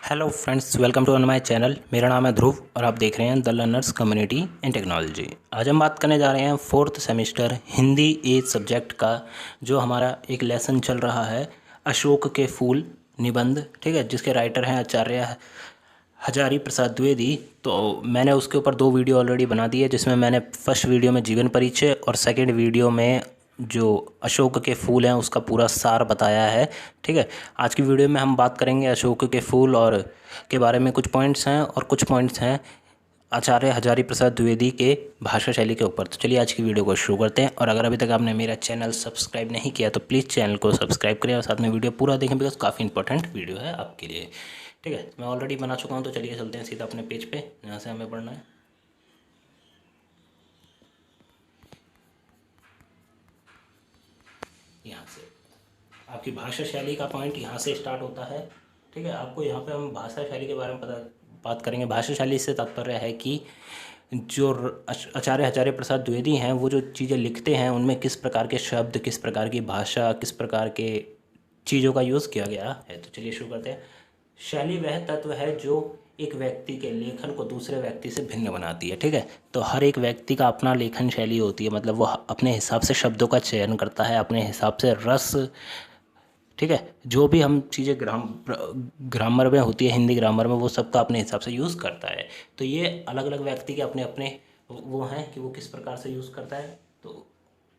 Hello friends, welcome to my channel. मेरा नाम है ध्रुव और आप देख रहे हैं the learners community in technology. आज हम बात करने जा रहे हैं fourth semester Hindi A subject का, जो हमारा एक लेसन चल रहा है अशोक के फूल निबंध। ठीक है, जिसके राइटर हैं आचार्य हजारी प्रसाद द्विवेदी। तो मैंने उसके ऊपर 2 वीडियो ऑलरेडी बना दी है, जिसमें मैंने फर्स्ट वीडियो में जीवन परिचय और सेकंड वीडियो में जो अशोक के फूल हैं उसका पूरा सार बताया है। ठीक है, आज की वीडियो में हम बात करेंगे अशोक के फूल और के बारे में। कुछ पॉइंट्स हैं और कुछ पॉइंट्स हैं आचार्य हजारी प्रसाद द्विवेदी के भाषा शैली के ऊपर। तो चलिए आज की वीडियो को शुरू करते हैं। और अगर अभी तक आपने मेरा चैनल सब्सक्राइब नहीं किया तो प्लीज़ चैनल को सब्सक्राइब करें और साथ में वीडियो पूरा देखें, बिकॉज काफ़ी इंपॉर्टेंट वीडियो है आपके लिए। ठीक है, मैं ऑलरेडी बना चुका हूँ, तो चलिए चलते हैं सीधा अपने पेज पे जहाँ से हमें पढ़ना है। यहाँ से आपकी भाषा शैली का पॉइंट यहाँ से स्टार्ट होता है। ठीक है, आपको यहाँ पे हम भाषा शैली के बारे में बात करेंगे। भाषा शैली से तात्पर्य है कि जो आचार्य हजारी प्रसाद द्विवेदी हैं, वो जो चीज़ें लिखते हैं उनमें किस प्रकार के शब्द, किस प्रकार की भाषा, किस प्रकार के चीज़ों का यूज़ किया गया है। तो चलिए शुरू करते हैं। शैली वह तत्व है जो एक व्यक्ति के लेखन को दूसरे व्यक्ति से भिन्न बनाती है। ठीक है, तो हर एक व्यक्ति का अपना लेखन शैली होती है, मतलब वो अपने हिसाब से शब्दों का चयन करता है, अपने हिसाब से रस। ठीक है, जो भी हम चीज़ें ग्रामर में होती है, हिंदी ग्रामर में, वो सबका अपने हिसाब से यूज़ करता है। तो ये अलग अलग व्यक्ति के अपने अपने वो हैं कि वो किस प्रकार से यूज़ करता है। तो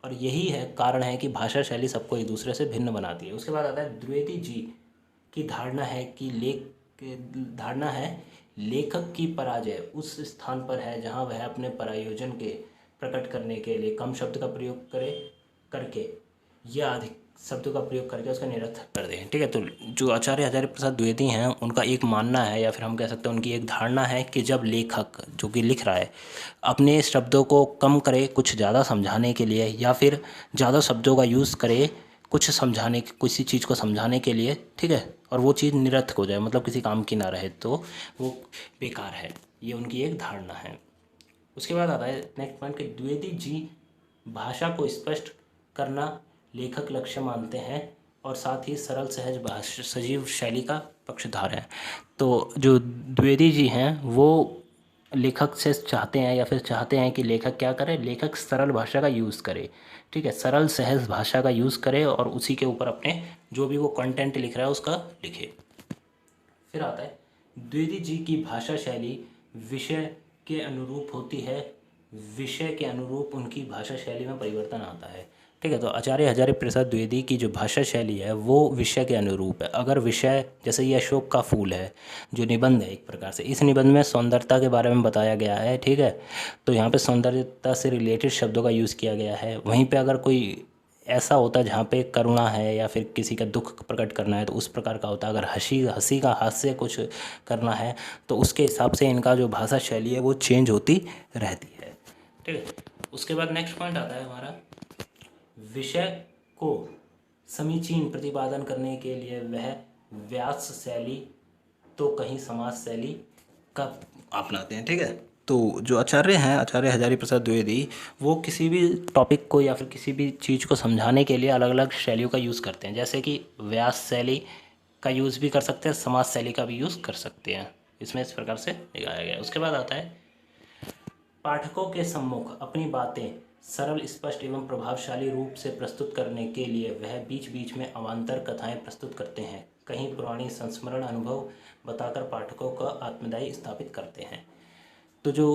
और यही है कारण है कि भाषा शैली सबको एक दूसरे से भिन्न बनाती है। उसके बाद आता है द्विवेदी जी की धारणा है कि लेखक की पराजय उस स्थान पर है जहाँ वह अपने प्रयोजन के प्रकट करने के लिए कम शब्द का प्रयोग करके या अधिक शब्दों का प्रयोग करके उसका निरर्थक कर दें। ठीक है, तो जो आचार्य हजारी प्रसाद द्विवेदी हैं उनका एक मानना है, या फिर हम कह सकते हैं उनकी एक धारणा है कि जब लेखक जो कि लिख रहा है अपने शब्दों को कम करे कुछ ज़्यादा समझाने के लिए, या फिर ज़्यादा शब्दों का यूज़ करे कुछ समझाने, किसी चीज़ को समझाने के लिए, ठीक है, और वो चीज़ निरर्थक हो जाए, मतलब किसी काम की ना रहे, तो वो बेकार है। ये उनकी एक धारणा है। उसके बाद आता है नेक्स्ट पॉइंट कि द्विवेदी जी भाषा को स्पष्ट करना लेखक लक्ष्य मानते हैं और साथ ही सरल सहज भाषा सजीव शैली का पक्षधर हैं। तो जो द्विवेदी जी हैं वो लेखक से चाहते हैं, या फिर चाहते हैं कि लेखक क्या करे, लेखक सरल भाषा का यूज़ करे। ठीक है, सरल सहज भाषा का यूज़ करे और उसी के ऊपर अपने जो भी वो कंटेंट लिख रहा है उसका लिखे। फिर आता है द्विवेदी जी की भाषा शैली विषय के अनुरूप होती है, विषय के अनुरूप उनकी भाषा शैली में परिवर्तन आता है। ठीक है, तो आचार्य हजारी प्रसाद द्विवेदी की जो भाषा शैली है वो विषय के अनुरूप है। अगर विषय जैसे ये अशोक का फूल है जो निबंध है, एक प्रकार से इस निबंध में सौंदर्यता के बारे में बताया गया है। ठीक है, तो यहाँ पे सौंदर्यता से रिलेटेड शब्दों का यूज़ किया गया है। वहीं पे अगर कोई ऐसा होता है जहाँ पे करुणा है या फिर किसी का दुख प्रकट करना है तो उस प्रकार का होता है। अगर हंसी का हास्य कुछ करना है तो उसके हिसाब से इनका जो भाषा शैली है वो चेंज होती रहती है। ठीक है, उसके बाद नेक्स्ट पॉइंट आता है हमारा विषय को समीचीन प्रतिपादन करने के लिए वह व्यास शैली तो कहीं समाज शैली का अपनाते हैं। ठीक है, तो जो आचार्य हैं आचार्य हजारी प्रसाद द्विवेदी, वो किसी भी टॉपिक को या फिर किसी भी चीज़ को समझाने के लिए अलग अलग शैलियों का यूज़ करते हैं। जैसे कि व्यास शैली का यूज़ भी कर सकते हैं, समाज शैली का भी यूज़ कर सकते हैं। इसमें इस प्रकार से दिखाया गया है। उसके बाद आता है पाठकों के सम्मुख अपनी बातें सरल, स्पष्ट एवं प्रभावशाली रूप से प्रस्तुत करने के लिए वह बीच बीच में अवान्तर कथाएं प्रस्तुत करते हैं, कहीं पुरानी संस्मरण अनुभव बताकर पाठकों का आत्मदायी स्थापित करते हैं। तो जो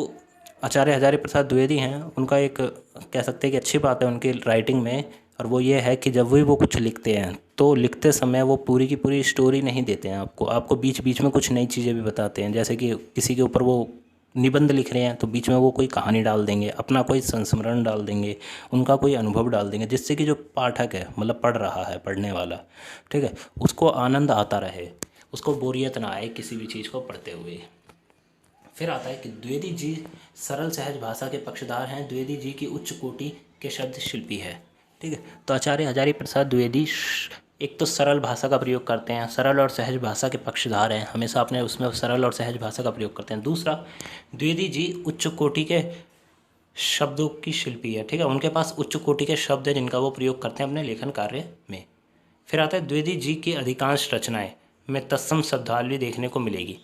आचार्य हजारी प्रसाद द्विवेदी हैं उनका एक कह सकते हैं कि अच्छी बात है उनकी राइटिंग में, और वो ये है कि जब भी वो कुछ लिखते हैं तो लिखते समय वो पूरी की पूरी स्टोरी नहीं देते हैं आपको बीच बीच में कुछ नई चीज़ें भी बताते हैं। जैसे कि किसी के ऊपर वो निबंध लिख रहे हैं तो बीच में वो कोई कहानी डाल देंगे, अपना कोई संस्मरण डाल देंगे, उनका कोई अनुभव डाल देंगे, जिससे कि जो पाठक है, मतलब पढ़ रहा है, पढ़ने वाला, ठीक है, उसको आनंद आता रहे, उसको बोरियत ना आए किसी भी चीज़ को पढ़ते हुए। फिर आता है कि द्विवेदी जी सरल सहज भाषा के पक्षधर हैं। द्विवेदी जी की उच्च कोटि के शब्द शिल्पी है। ठीक है, तो आचार्य हजारी प्रसाद द्विवेदी एक तो सरल भाषा का प्रयोग करते हैं, सरल और सहज भाषा के पक्षधर हैं, हमेशा अपने उसमें सरल और सहज भाषा का प्रयोग करते हैं। दूसरा, द्विवेदी जी उच्च कोटि के शब्दों की शिल्पी है। ठीक है, उनके पास उच्च कोटि के शब्द हैं जिनका वो प्रयोग करते हैं अपने लेखन कार्य में। फिर आता है द्विवेदी जी की अधिकांश रचनाएं में तत्सम शब्दावली देखने को मिलेगी।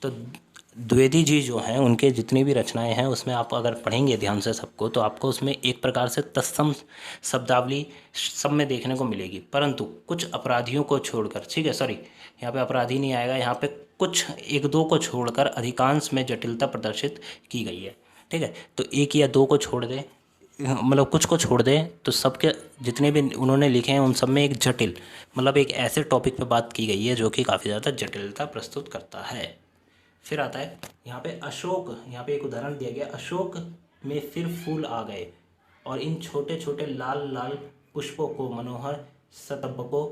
तो द्विवेदी जी जो हैं उनके जितनी भी रचनाएं हैं उसमें आप अगर पढ़ेंगे ध्यान से सबको तो आपको उसमें एक प्रकार से तत्सम शब्दावली सब में देखने को मिलेगी, परंतु कुछ अपराधियों को छोड़कर, ठीक है, सॉरी यहाँ पे अपराधी नहीं आएगा, यहाँ पे कुछ एक दो को छोड़कर अधिकांश में जटिलता प्रदर्शित की गई है। ठीक है, तो एक या दो को छोड़ दें, मतलब कुछ को छोड़ दें तो सबके जितने भी उन्होंने लिखे हैं उन सब में एक जटिल, मतलब एक ऐसे टॉपिक पे बात की गई है जो कि काफ़ी ज़्यादा जटिलता प्रस्तुत करता है। फिर आता है यहाँ पे अशोक, यहाँ पे एक उदाहरण दिया गया, अशोक में फिर फूल आ गए और इन छोटे छोटे लाल लाल पुष्पों को मनोहर स्तबकों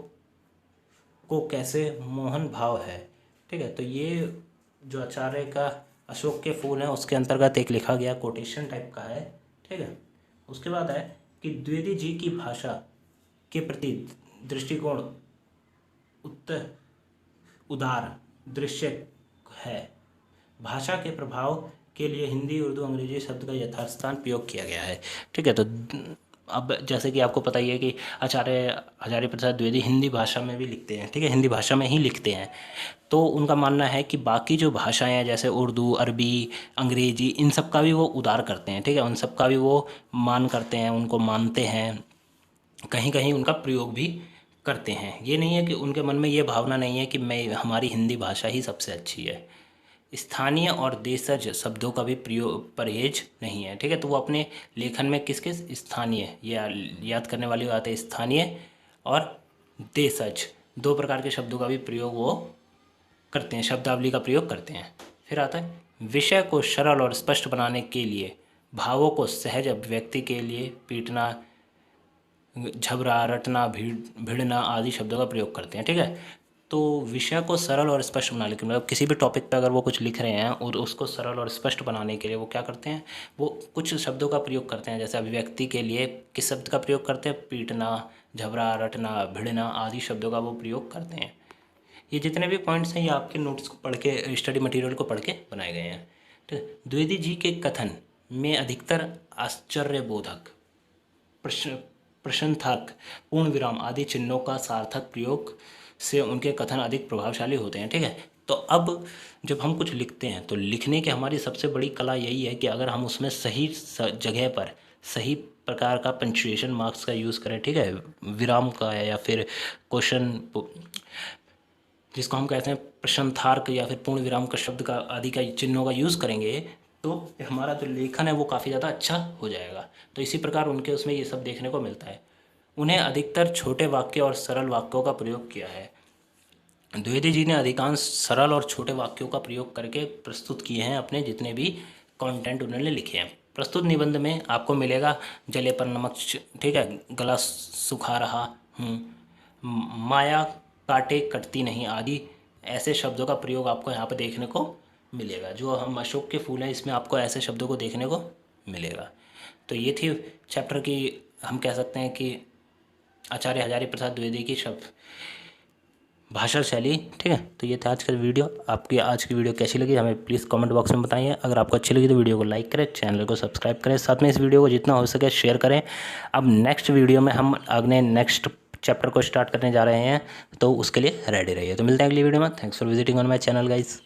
को कैसे मोहन भाव है। ठीक है, तो ये जो आचार्य का अशोक के फूल हैं उसके अंतर्गत एक लिखा गया कोटेशन टाइप का है। ठीक है, उसके बाद है कि द्विवेदी जी की भाषा के प्रति दृष्टिकोण उदार दृश्य है। भाषा के प्रभाव के लिए हिंदी उर्दू अंग्रेजी शब्द का यथास्थान प्रयोग किया गया है। ठीक है, तो अब जैसे कि आपको पता ही है कि आचार्य हजारी प्रसाद द्विवेदी हिंदी भाषा में भी लिखते हैं। ठीक है, हिंदी भाषा में ही लिखते हैं, तो उनका मानना है कि बाकी जो भाषाएं हैं जैसे उर्दू, अरबी, अंग्रेजी, इन सब का भी वो उदार करते हैं। ठीक है, उन सब का भी वो मान करते हैं, उनको मानते हैं, कहीं कहीं उनका प्रयोग भी करते हैं। ये नहीं है कि उनके मन में ये भावना नहीं है कि हमारी हिंदी भाषा ही सबसे अच्छी है। स्थानीय और देशज शब्दों का भी प्रयोग परहेज नहीं है। ठीक है, तो वो अपने लेखन में किसके स्थानीय, ये याद करने वाली बात है, स्थानीय और देशज दो प्रकार के शब्दों का भी प्रयोग वो करते हैं, शब्दावली का प्रयोग करते हैं। फिर आता है विषय को सरल और स्पष्ट बनाने के लिए भावों को सहज अभिव्यक्ति के लिए पीटना, झबरा, रटना, भिड़ना आदि शब्दों का प्रयोग करते हैं। ठीक है, तो विषय को सरल और स्पष्ट बनाने के लिए, मतलब किसी भी टॉपिक पे अगर वो कुछ लिख रहे हैं और उसको सरल और स्पष्ट बनाने के लिए वो क्या करते हैं, वो कुछ शब्दों का प्रयोग करते हैं। जैसे अभिव्यक्ति के लिए किस शब्द का प्रयोग करते हैं, पीटना, झबरा, रटना, भिड़ना आदि शब्दों का वो प्रयोग करते हैं। ये जितने भी पॉइंट्स हैं ये आपके नोट्स को पढ़ के, स्टडी मटेरियल को पढ़ के बनाए गए हैं। ठीक है, द्विवेदी जी के कथन में अधिकतर आश्चर्यबोधक, प्रश्नार्थक, पूर्ण विराम आदि चिन्हों का सार्थक प्रयोग से उनके कथन अधिक प्रभावशाली होते हैं। ठीक है, तो अब जब हम कुछ लिखते हैं तो लिखने की हमारी सबसे बड़ी कला यही है कि अगर हम उसमें सही जगह पर सही प्रकार का पंक्चुएशन मार्क्स का यूज़ करें। ठीक है, विराम का या फिर क्वेश्चन जिसको हम कहते हैं प्रश्नार्थक या फिर पूर्ण विराम का शब्द का आदि का चिन्हों का यूज़ करेंगे तो हमारा जो लेखन है वो काफ़ी ज़्यादा अच्छा हो जाएगा। तो इसी प्रकार उनके उसमें ये सब देखने को मिलता है। उन्हें अधिकतर छोटे वाक्य और सरल वाक्यों का प्रयोग किया है। द्विवेदी जी ने अधिकांश सरल और छोटे वाक्यों का प्रयोग करके प्रस्तुत किए हैं अपने जितने भी कंटेंट उन्होंने लिखे हैं। प्रस्तुत निबंध में आपको मिलेगा जले पर नमक, ठीक है, गला सुखा रहा हूँ, माया काटे कटती नहीं आदि ऐसे शब्दों का प्रयोग आपको यहाँ पर देखने को मिलेगा। जो हम अशोक के फूल हैं इसमें आपको ऐसे शब्दों को देखने को मिलेगा। तो ये थी चैप्टर की, हम कह सकते हैं कि आचार्य हजारी प्रसाद द्विवेदी की शब्द भाषा शैली। ठीक है, तो ये था आज का वीडियो। आपकी आज की वीडियो कैसी लगी हमें प्लीज़ कमेंट बॉक्स में बताइए। अगर आपको अच्छी लगी तो वीडियो को लाइक करें, चैनल को सब्सक्राइब करें, साथ में इस वीडियो को जितना हो सके शेयर करें। अब नेक्स्ट वीडियो में हम अगले नेक्स्ट चैप्टर को स्टार्ट करने जा रहे हैं, तो उसके लिए रेडी रहिए। तो मिलते हैं अगली वीडियो में। Thanks for visiting on my channel guys.